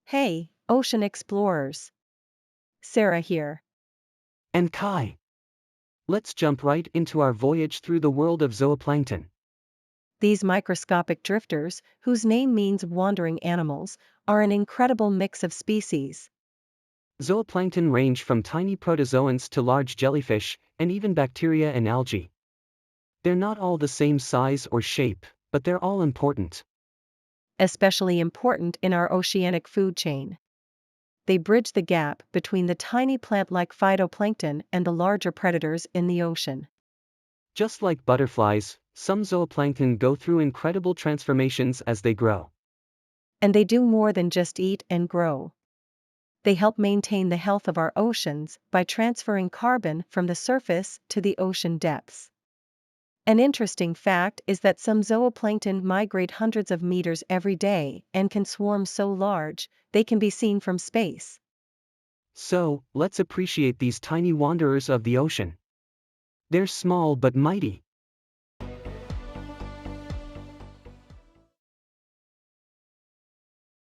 Hey, ocean explorers. Sarah here. And Kai. Let's jump right into our voyage through the world of zooplankton. These microscopic drifters, whose name means wandering animals, are an incredible mix of species. Zooplankton range from tiny protozoans to large jellyfish, and even bacteria and algae. They're not all the same size or shape, but they're all important. Especially important in our oceanic food chain. They bridge the gap between the tiny plant-like phytoplankton and the larger predators in the ocean. Just like butterflies, some zooplankton go through incredible transformations as they grow. And they do more than just eat and grow. They help maintain the health of our oceans by transferring carbon from the surface to the ocean depths. An interesting fact is that some zooplankton migrate hundreds of meters every day and can swarm so large, they can be seen from space. So, let's appreciate these tiny wanderers of the ocean. They're small but mighty.